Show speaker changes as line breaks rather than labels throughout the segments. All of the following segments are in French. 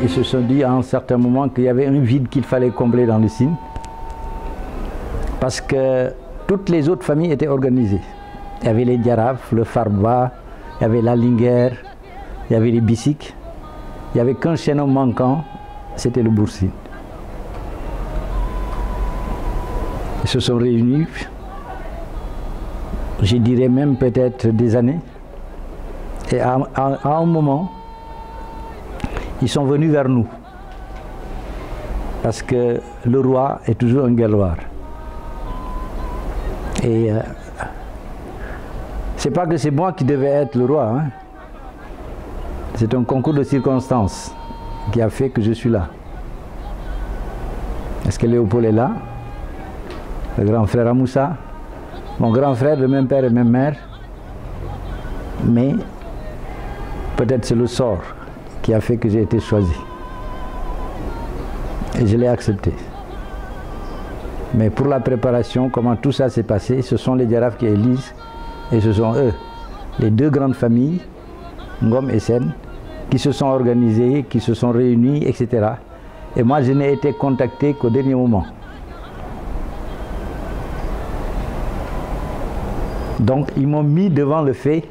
ils se sont dit à un certain moment qu'il y avait un vide qu'il fallait combler dans le Sine, parce que toutes les autres familles étaient organisées. Il y avait les Djaraf, le Farba, il y avait la Linguère, il y avait les Bissik. Il n'y avait qu'un chaînon manquant, c'était le Bour Sine. Ils se sont réunis, je dirais même peut-être des années. Et à un moment, ils sont venus vers nous. Parce que le roi est toujours un Guelwaar. Et c'est pas que c'est moi qui devais être le roi. Hein. C'est un concours de circonstances qui a fait que je suis là. Est-ce que Léopold est là? Le grand frère Amoussa, mon grand frère de même père et même mère. Mais peut-être c'est le sort qui a fait que j'ai été choisi. Et je l'ai accepté. Mais pour la préparation, comment tout ça s'est passé, ce sont les Djaraf qui élisent, et ce sont eux, les deux grandes familles, Ngom et Sen, qui se sont organisés, qui se sont réunis, etc. Et moi, je n'ai été contacté qu'au dernier moment. Donc, ils m'ont mis devant le fait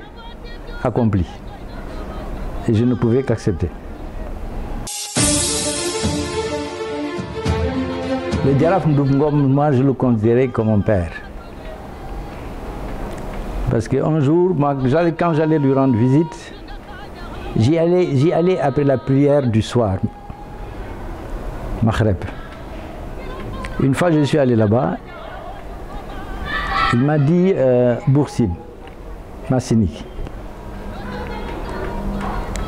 accompli. Et je ne pouvais qu'accepter. Le Djaraf Ngom, moi, je le considérais comme mon père. Parce qu'un jour, quand j'allais lui rendre visite, j'y allais après la prière du soir, Maghreb. Une fois je suis allé là-bas, il m'a dit Bour Sine, Massinik.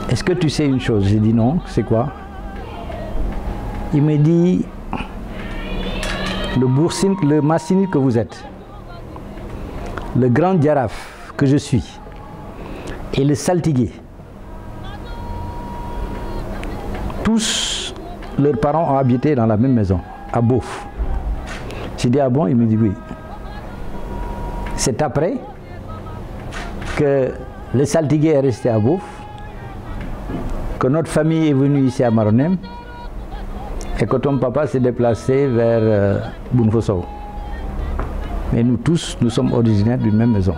Est-ce que tu sais une chose? J'ai dit non, c'est quoi? Il me dit le Bour Sine, le Massinik que vous êtes, le grand Djaraf que je suis, et le saltigué, tous leurs parents ont habité dans la même maison, à Bouf. J'ai dit ah bon? Il me dit oui. C'est après que le saltigué est resté à Bouf, que notre famille est venue ici à Maronem, et que ton papa s'est déplacé vers Bounfosso. Mais nous tous, nous sommes originaires d'une même maison.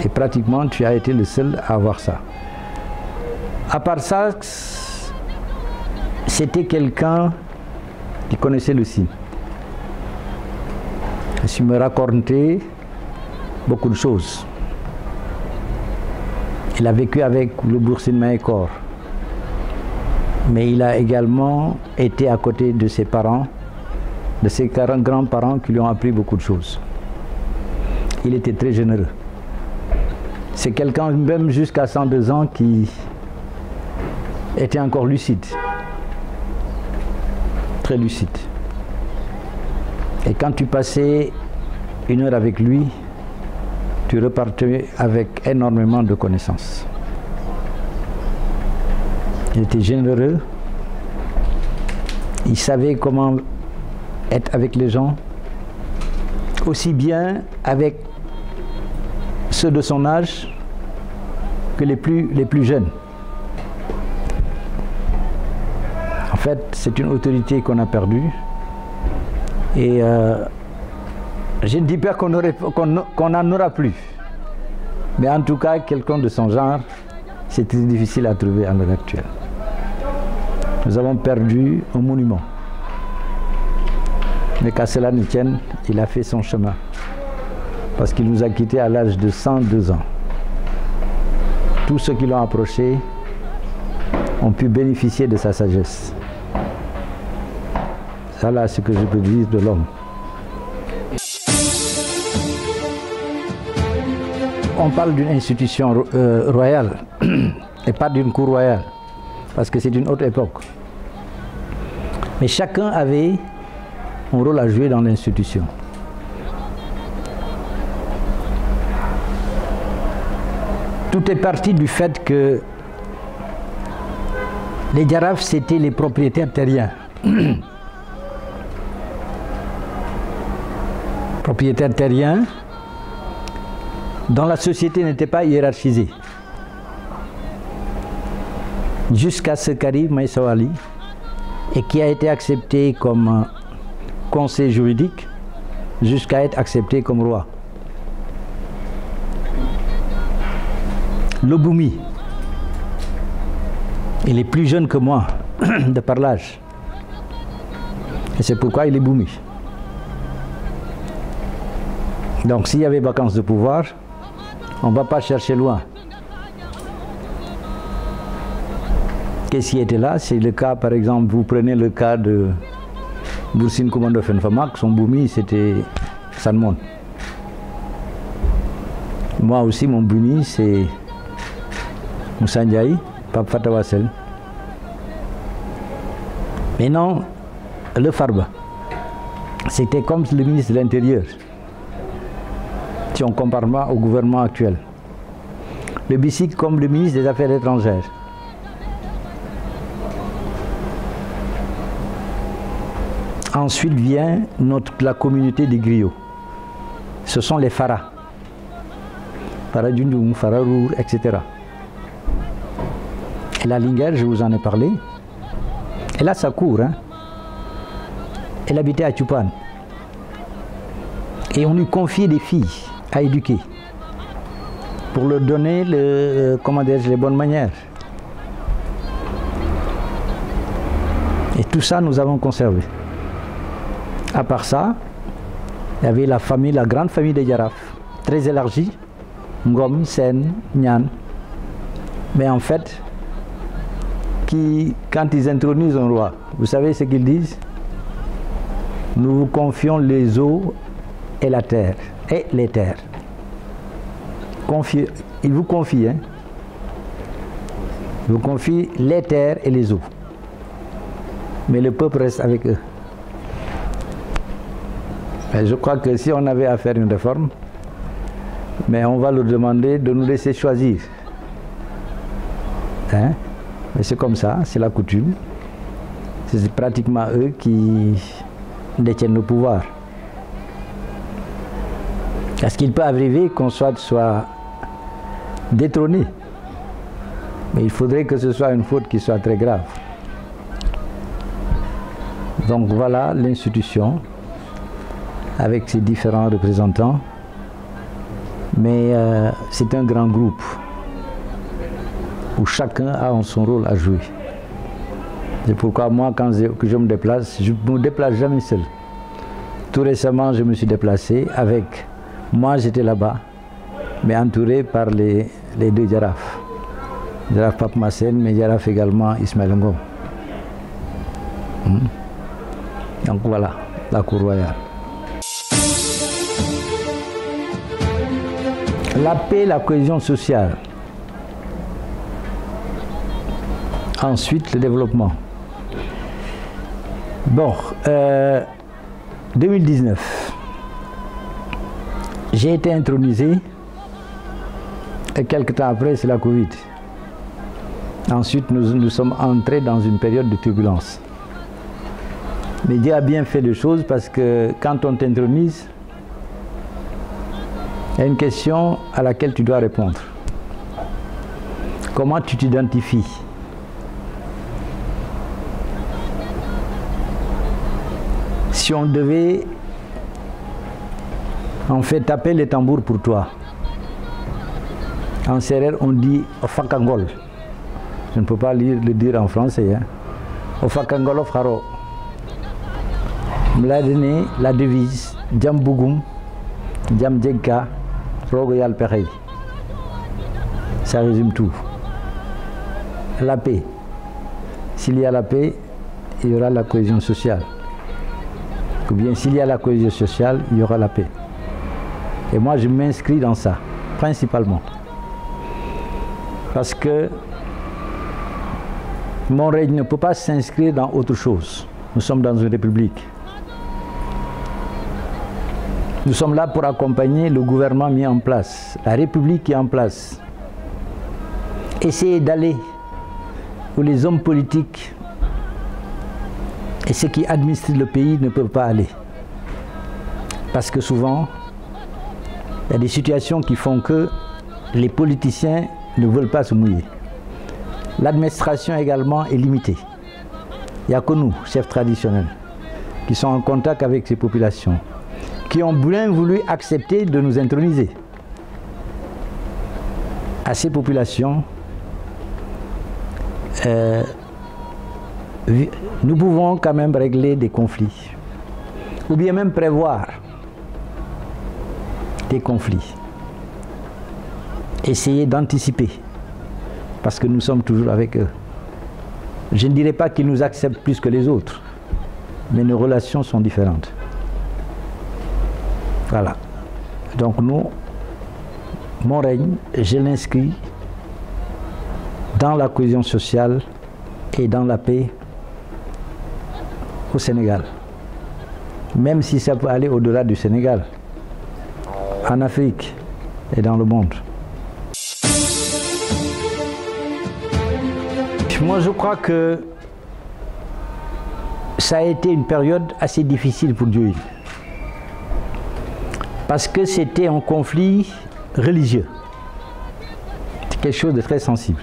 Et pratiquement, tu as été le seul à avoir ça. À part ça, c'était quelqu'un qui connaissait le Sine. Il me racontait beaucoup de choses. Il a vécu avec le Bour Sine Mahécor. Mais il a également été à côté de ses parents, de ses grands-parents qui lui ont appris beaucoup de choses. Il était très généreux. C'est quelqu'un, même jusqu'à 102 ans, qui était encore lucide. Très lucide. Et quand tu passais une heure avec lui, tu repartais avec énormément de connaissances. Il était généreux. Il savait comment être avec les gens, aussi bien avec ceux de son âge que les plus jeunes. En fait, c'est une autorité qu'on a perdue. Et je ne dis pas qu'on n'en aura plus. Mais en tout cas, quelqu'un de son genre, c'est très difficile à trouver à l'heure actuelle. Nous avons perdu un monument. Mais qu'à cela ne tienne, il a fait son chemin. Parce qu'il nous a quittés à l'âge de 102 ans. Tous ceux qui l'ont approché ont pu bénéficier de sa sagesse. Voilà ce que je peux dire de l'homme. On parle d'une institution royale et pas d'une cour royale, parce que c'est une autre époque. Mais chacun avait un rôle à jouer dans l'institution. Tout est parti du fait que les Djaraf, c'était les propriétaires terriens. Propriétaires terriens dont la société n'était pas hiérarchisée. jusqu'à ce qu'arrive Maïssa Wali et qui a été accepté comme conseil juridique jusqu'à être accepté comme roi. Le Boumi, il est plus jeune que moi de par l'âge. Et c'est pourquoi il est Boumi. Donc s'il y avait vacances de pouvoir, on ne va pas chercher loin. Qu'est-ce qui était là? C'est le cas, par exemple, vous prenez le cas de Boursine Commando Fenfamak, son Boumi c'était Sanmon. Moi aussi mon Boumi c'est Moussa Ndiaye, Pape Fatawassel. Mais non, le Farba, c'était comme le ministre de l'Intérieur, si on compare au gouvernement actuel. Le Bissik comme le ministre des Affaires étrangères. Ensuite vient la communauté des griots. Ce sont les Faras. Farah Djundjoum, Farah Rour, etc. Et la Linguère, je vous en ai parlé. Elle a sa cour. Hein. Elle habitait à Tchoupan. Et on lui confiait des filles à éduquer. Pour leur donner les bonnes manières. Et tout ça, nous avons conservé. À part ça, il y avait la grande famille des Jaraf, très élargie, Ngom, Sen, Nyan. Mais en fait, quand ils intronisent un roi, vous savez ce qu'ils disent? Nous vous confions les eaux et la terre, et les terres. Ils vous confient, hein? Ils vous confient les terres et les eaux. Mais le peuple reste avec eux. Et je crois que si on avait à faire une réforme, mais on va leur demander de nous laisser choisir. Hein? Mais c'est comme ça, c'est la coutume. C'est pratiquement eux qui détiennent le pouvoir. Est-ce qu'il peut arriver qu'on soit détrôné? Mais il faudrait que ce soit une faute qui soit très grave. Donc voilà l'institution avec ses différents représentants. Mais c'est un grand groupe où chacun a son rôle à jouer. C'est pourquoi moi, quand je me déplace, je ne me déplace jamais seul. Tout récemment, je me suis déplacé avec... Moi, j'étais là-bas, mais entouré par les deux Jaraf. Jaraf Pape Massen, mais Jaraf également Ismaël Ngom. Donc voilà, la cour royale. La paix, la cohésion sociale. Ensuite, le développement. Bon, 2019, j'ai été intronisé et quelques temps après, c'est la Covid. Ensuite, nous sommes entrés dans une période de turbulence. Mais Dieu a bien fait les choses parce que quand on t'intronise, il y a une question à laquelle tu dois répondre. Comment tu t'identifies? Si on devait en fait taper les tambours pour toi, en sérère on dit Ofakangol. Je ne peux pas le dire en français. Hein. Ofakangol Ofharo. Me la devise Jam Bougoum, Jam Djegka, Rogoyal Perey. Ça résume tout. La paix. S'il y a la paix, il y aura la cohésion sociale. Ou bien s'il y a la cohésion sociale, il y aura la paix. Et moi, je m'inscris dans ça, principalement. Parce que mon règne ne peut pas s'inscrire dans autre chose. Nous sommes dans une république. Nous sommes là pour accompagner le gouvernement mis en place, la république qui est en place. Essayer d'aller où les hommes politiques et ceux qui administrent le pays ne peuvent pas aller. Parce que souvent, il y a des situations qui font que les politiciens ne veulent pas se mouiller. L'administration également est limitée. Il n'y a que nous, chefs traditionnels, qui sont en contact avec ces populations, qui ont bien voulu accepter de nous introniser. À ces populations, nous pouvons quand même régler des conflits, ou bien même prévoir des conflits, essayer d'anticiper, parce que nous sommes toujours avec eux. Je ne dirais pas qu'ils nous acceptent plus que les autres, mais nos relations sont différentes. Voilà. Donc nous, mon règne, je l'inscris dans la cohésion sociale et dans la paix au Sénégal. Même si ça peut aller au-delà du Sénégal, en Afrique et dans le monde. Moi, je crois que ça a été une période assez difficile pour Diohine. Parce que c'était un conflit religieux. C'est quelque chose de très sensible.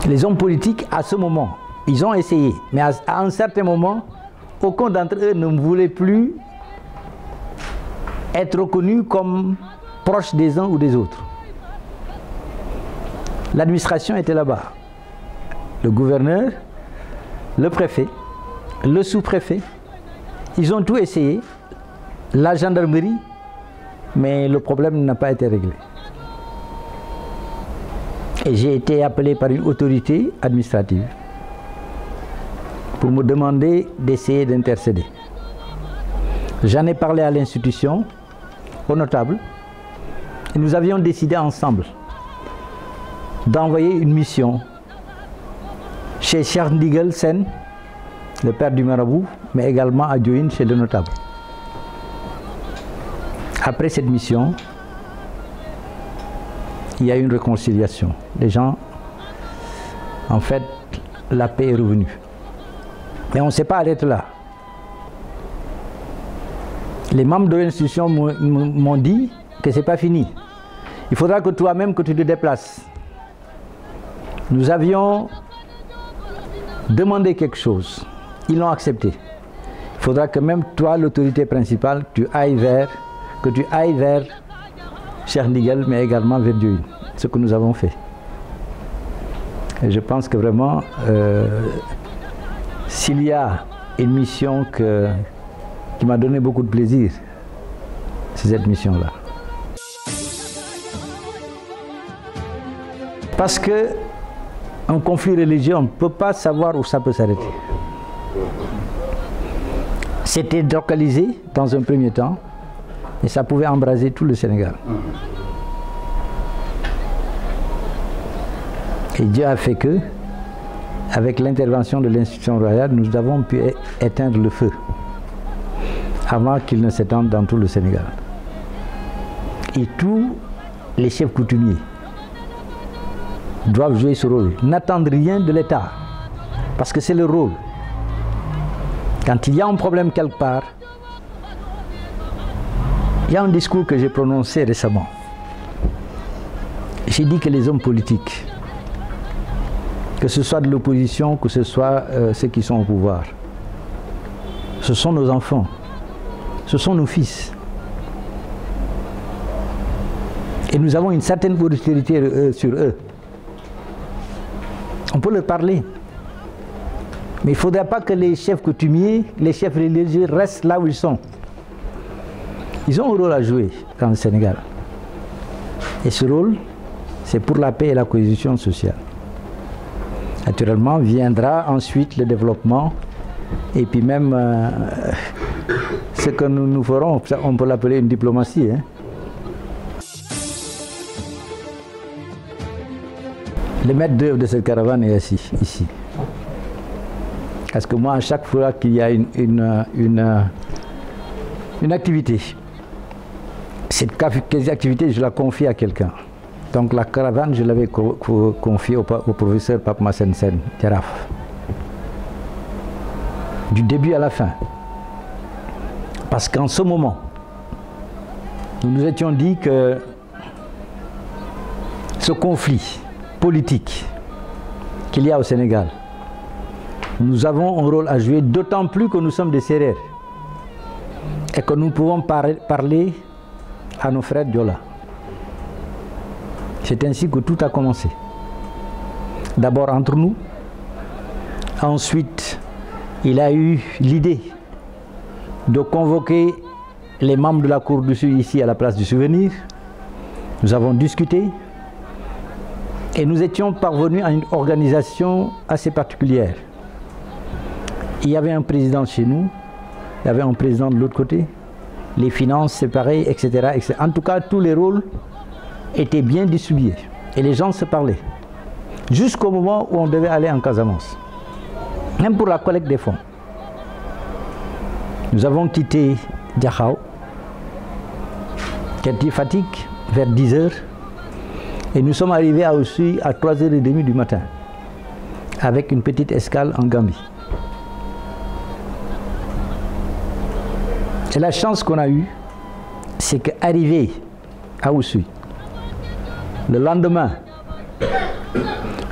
Les hommes politiques, à ce moment, ils ont essayé. Mais à un certain moment, aucun d'entre eux ne voulait plus être reconnus comme proches des uns ou des autres. L'administration était là-bas. Le gouverneur, le préfet, le sous-préfet, ils ont tout essayé. La gendarmerie, mais le problème n'a pas été réglé. Et j'ai été appelé par une autorité administrative pour me demander d'essayer d'intercéder. J'en ai parlé à l'institution, aux notables, et nous avions décidé ensemble d'envoyer une mission chez Cheikh Ndigal Sen, le père du marabout, mais également à Diohine chez le notable. Après cette mission, il y a eu une réconciliation. Les gens, en fait, la paix est revenue. Mais on ne s'est pas arrêté là. Les membres de l'institution m'ont dit que ce n'est pas fini. Il faudra que toi-même que tu te déplaces. Nous avions demandé quelque chose. Ils l'ont accepté. Il faudra que même toi, l'autorité principale, que tu ailles vers Cheikh Ndigal, mais également vers Diohine. Ce que nous avons fait. Et je pense que vraiment, s'il y a une mission qui m'a donné beaucoup de plaisir, c'est cette mission-là. Parce que un conflit religieux, on ne peut pas savoir où ça peut s'arrêter. C'était localisé dans un premier temps, et ça pouvait embraser tout le Sénégal. Et Dieu a fait que, avec l'intervention de l'institution royale, nous avons pu éteindre le feu avant qu'il ne s'étende dans tout le Sénégal. Et tous les chefs coutumiers doivent jouer ce rôle. N'attendre rien de l'État, parce que c'est le rôle. Quand il y a un problème quelque part, il y a un discours que j'ai prononcé récemment. J'ai dit que les hommes politiques, que ce soit de l'opposition, que ce soit ceux qui sont au pouvoir, ce sont nos enfants, ce sont nos fils. Et nous avons une certaine autorité sur eux. On peut leur parler. Mais il ne faudrait pas que les chefs coutumiers, les chefs religieux restent là où ils sont. Ils ont un rôle à jouer dans le Sénégal. Et ce rôle, c'est pour la paix et la cohésion sociale. Naturellement, viendra ensuite le développement et puis même ce que nous ferons, on peut l'appeler une diplomatie. Hein. Le maître d'œuvre de cette caravane est assis, ici. Parce que moi, à chaque fois qu'il y a une activité, cette activité, je la confie à quelqu'un. Donc la caravane, je l'avais confiée au professeur Pape Massène Sen, Djaraf. Du début à la fin. Parce qu'en ce moment, nous nous étions dit que ce conflit politique qu'il y a au Sénégal, nous avons un rôle à jouer, d'autant plus que nous sommes des Sérères et que nous pouvons parler à nos frères Diola. C'est ainsi que tout a commencé. D'abord entre nous, ensuite il a eu l'idée de convoquer les membres de la Cour du Sud ici à la place du Souvenir. Nous avons discuté et nous étions parvenus à une organisation assez particulière. Il y avait un président chez nous, il y avait un président de l'autre côté, les finances c'est pareil, etc., etc. En tout cas, tous les rôles étaient bien distribués et les gens se parlaient. Jusqu'au moment où on devait aller en Casamance, même pour la collecte des fonds. Nous avons quitté Diakhao, quitté Fatick vers 10 h et nous sommes arrivés à Oussouye à 3 h 30 du matin avec une petite escale en Gambie. Et la chance qu'on a eue, c'est qu'arrivé à Oussouye, le lendemain,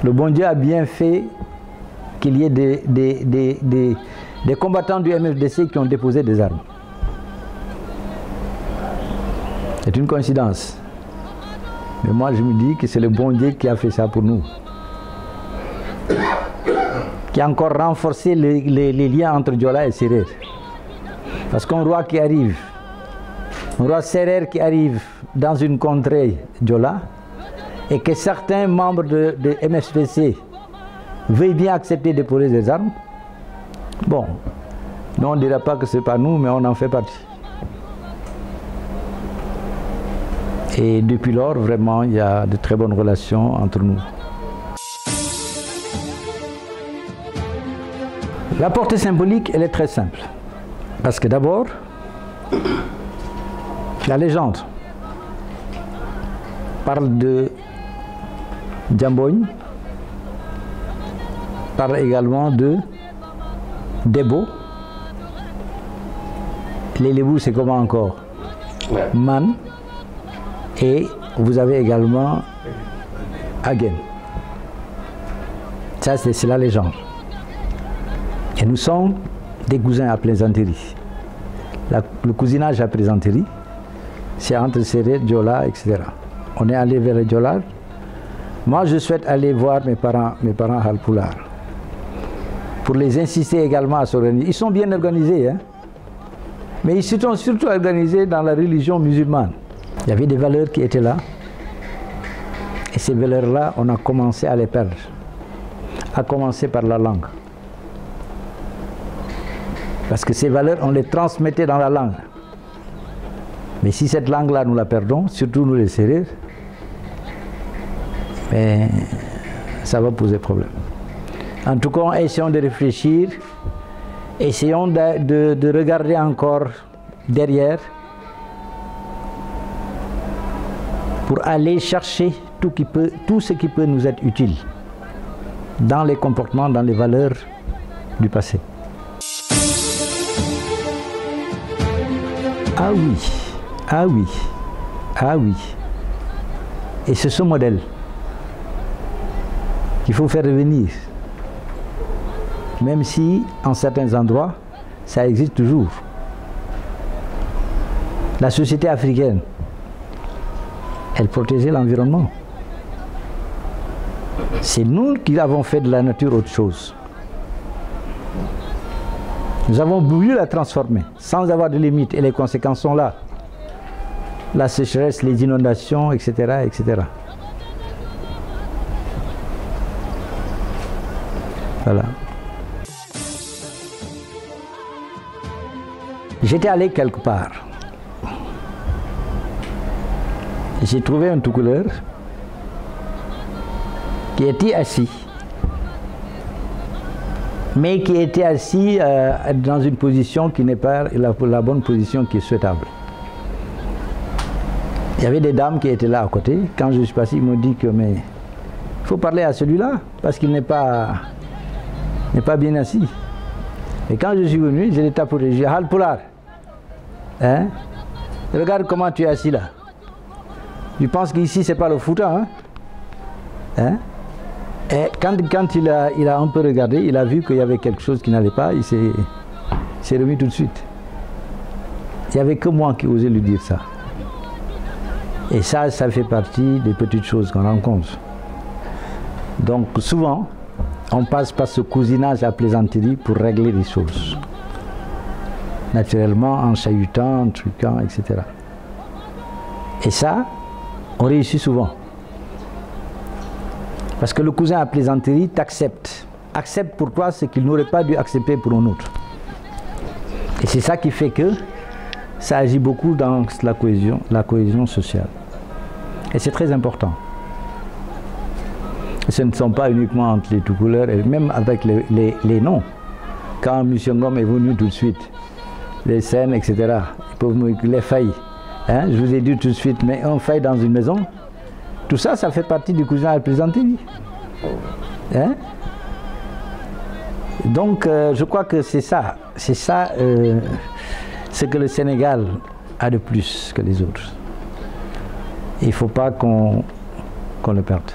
le bon Dieu a bien fait qu'il y ait des combattants du MFDC qui ont déposé des armes. C'est une coïncidence. Mais moi je me dis que c'est le bon Dieu qui a fait ça pour nous. Qui a encore renforcé les liens entre Diola et Sérère. Parce qu'un roi qui arrive, un roi Sérère qui arrive dans une contrée Diola, et que certains membres de MFDC veuillent bien accepter de déposer des armes, bon, nous on ne dira pas que ce n'est pas nous, mais on en fait partie. Et depuis lors, vraiment, il y a de très bonnes relations entre nous. La portée symbolique, elle est très simple. Parce que d'abord, la légende parle de Djambogne, parle également de Debo. Les Lébous, c'est comment encore? Man. Et vous avez également Agen. Ça, c'est la légende. Et nous sommes des cousins à plaisanterie. Le cousinage à plaisanterie, c'est entre Sérère, Diola, etc. On est allé vers les Diola. Moi, je souhaite aller voir mes parents Halpulaar, pour les insister également à s'organiser. Ils sont bien organisés, hein? Mais ils se sont surtout organisés dans la religion musulmane. Il y avait des valeurs qui étaient là, et ces valeurs-là, on a commencé à les perdre, à commencer par la langue. Parce que ces valeurs, on les transmettait dans la langue. Mais si cette langue-là, nous la perdons, surtout nous les Sérères, mais ça va poser problème. En tout cas, essayons de réfléchir, essayons de regarder encore derrière pour aller chercher tout ce qui peut nous être utile dans les comportements, dans les valeurs du passé. Ah oui, ah oui, ah oui. Et c'est ce modèle qu'il faut faire revenir. Même si, en certains endroits, ça existe toujours. La société africaine, elle protégeait l'environnement. C'est nous qui avons fait de la nature autre chose. Nous avons voulu la transformer sans avoir de limites et les conséquences sont là. La sécheresse, les inondations, etc., etc. Voilà. J'étais allé quelque part. J'ai trouvé un Toucouleur qui était assis, mais qui était assis dans une position qui n'est pas la bonne position qui est souhaitable. Il y avait des dames qui étaient là à côté. Quand je suis passé, ils m'ont dit que mais il faut parler à celui-là parce qu'il n'est pas bien assis. Et quand je suis venu, je l'ai tapé, j'ai dit Halpulaar, hein? Regarde comment tu es assis là. Tu penses qu'ici c'est pas le Fouta, hein? Hein? Et quand il a un peu regardé, il a vu qu'il y avait quelque chose qui n'allait pas, il s'est remis tout de suite. Il n'y avait que moi qui osais lui dire ça. Et ça fait partie des petites choses qu'on rencontre. Donc souvent, on passe par ce cousinage à plaisanterie pour régler les choses. Naturellement, en chahutant, en truquant, etc. Et ça, on réussit souvent. Parce que le cousin à plaisanterie t'accepte. Accepte pour toi ce qu'il n'aurait pas dû accepter pour un autre. Et c'est ça qui fait que ça agit beaucoup dans la cohésion sociale. Et c'est très important. Ce ne sont pas uniquement entre les tout couleurs, et même avec les noms. Quand M. Ngom est venu tout de suite, les scènes, etc., les failles. Hein, je vous ai dit tout de suite, mais on faille dans une maison, tout ça, ça fait partie du cousin à plaisanterie. Hein? Donc, je crois que c'est ça. C'est ça ce que le Sénégal a de plus que les autres. Il ne faut pas qu'on le perde.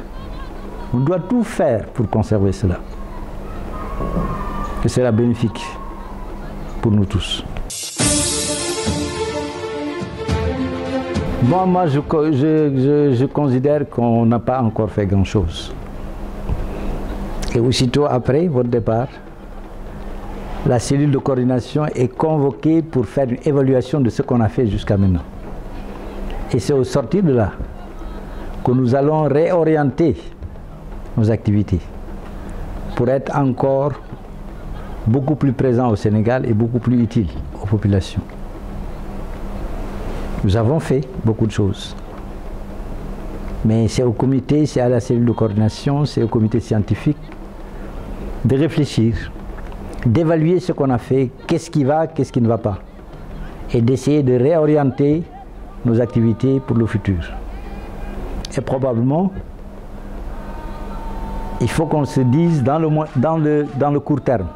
On doit tout faire pour conserver cela. Que c'est bénéfique pour nous tous. Bon, moi, je considère qu'on n'a pas encore fait grand-chose. Et aussitôt après votre départ, la cellule de coordination est convoquée pour faire une évaluation de ce qu'on a fait jusqu'à maintenant. Et c'est au sortir de là que nous allons réorienter nos activités pour être encore beaucoup plus présents au Sénégal et beaucoup plus utiles aux populations. Nous avons fait beaucoup de choses. Mais c'est au comité, c'est à la cellule de coordination, c'est au comité scientifique de réfléchir, d'évaluer ce qu'on a fait, qu'est-ce qui va, qu'est-ce qui ne va pas, et d'essayer de réorienter nos activités pour le futur. Et probablement, il faut qu'on se dise dans le court terme,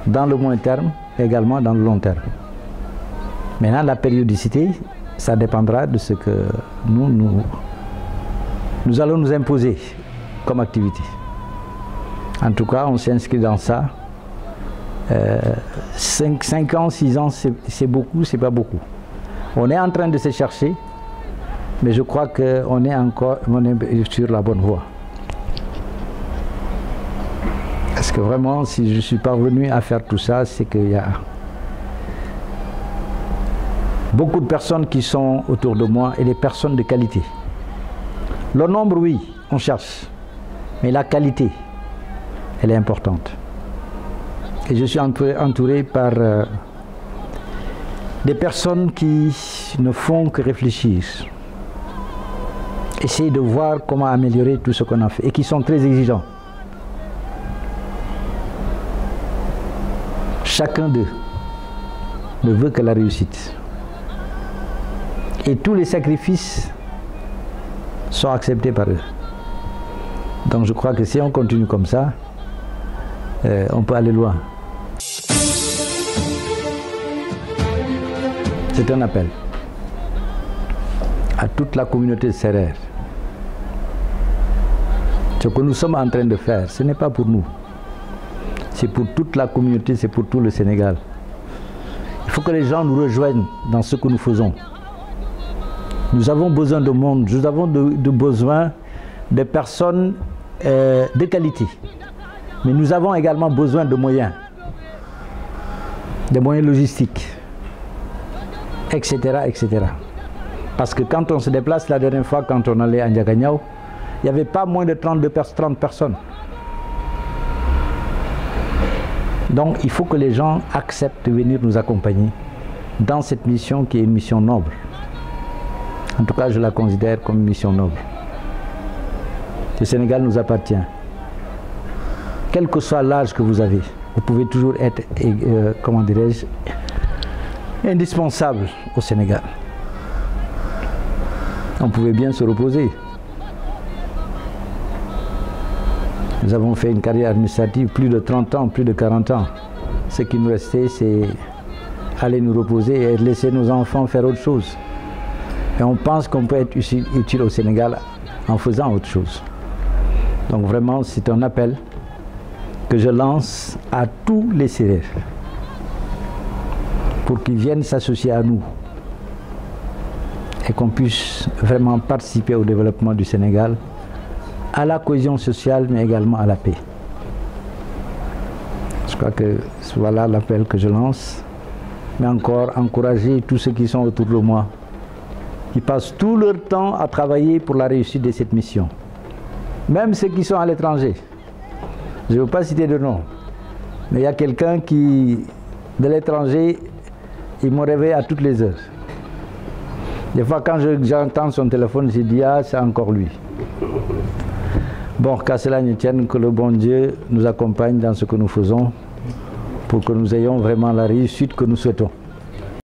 dans le moyen terme, également dans le long terme. Maintenant, la périodicité, ça dépendra de ce que nous allons nous imposer comme activité. En tout cas, on s'inscrit dans ça. 5 ans, 6 ans, c'est beaucoup, c'est pas beaucoup. On est en train de se chercher, mais je crois qu'on est sur la bonne voie. Parce que vraiment, si je suis parvenu à faire tout ça, c'est qu'il y a beaucoup de personnes qui sont autour de moi et des personnes de qualité. Le nombre, oui, on cherche, mais la qualité, elle est importante. Et je suis entouré par des personnes qui ne font que réfléchir, essayer de voir comment améliorer tout ce qu'on a fait et qui sont très exigeants. Chacun d'eux ne veut que la réussite. Et tous les sacrifices sont acceptés par eux. Donc je crois que si on continue comme ça, on peut aller loin. C'est un appel à toute la communauté sérère. Ce que nous sommes en train de faire, ce n'est pas pour nous. C'est pour toute la communauté, c'est pour tout le Sénégal. Il faut que les gens nous rejoignent dans ce que nous faisons. Nous avons besoin de monde, nous avons besoin de personnes de qualité. Mais nous avons également besoin de moyens logistiques, etc., etc. Parce que quand on se déplace, la dernière fois, quand on allait à Ndiaganiao, il n'y avait pas moins de 30 personnes. Donc il faut que les gens acceptent de venir nous accompagner dans cette mission qui est une mission noble. En tout cas, je la considère comme une mission noble. Le Sénégal nous appartient. Quel que soit l'âge que vous avez, vous pouvez toujours être, comment dirais-je, indispensable au Sénégal. On pouvait bien se reposer. Nous avons fait une carrière administrative plus de 30 ans, plus de 40 ans. Ce qui nous restait, c'est aller nous reposer et laisser nos enfants faire autre chose. Et on pense qu'on peut être utile au Sénégal en faisant autre chose. Donc vraiment, c'est un appel que je lance à tous les Sérères pour qu'ils viennent s'associer à nous et qu'on puisse vraiment participer au développement du Sénégal, à la cohésion sociale, mais également à la paix. Je crois que voilà l'appel que je lance, mais encore encourager tous ceux qui sont autour de moi, qui passent tout leur temps à travailler pour la réussite de cette mission. Même ceux qui sont à l'étranger. Je ne veux pas citer de nom, mais il y a quelqu'un qui, de l'étranger, il me réveille à toutes les heures. Des fois, quand j'entends son téléphone, je dis, ah, c'est encore lui. Bon, qu'à cela ne tienne, que le bon Dieu nous accompagne dans ce que nous faisons pour que nous ayons vraiment la réussite que nous souhaitons.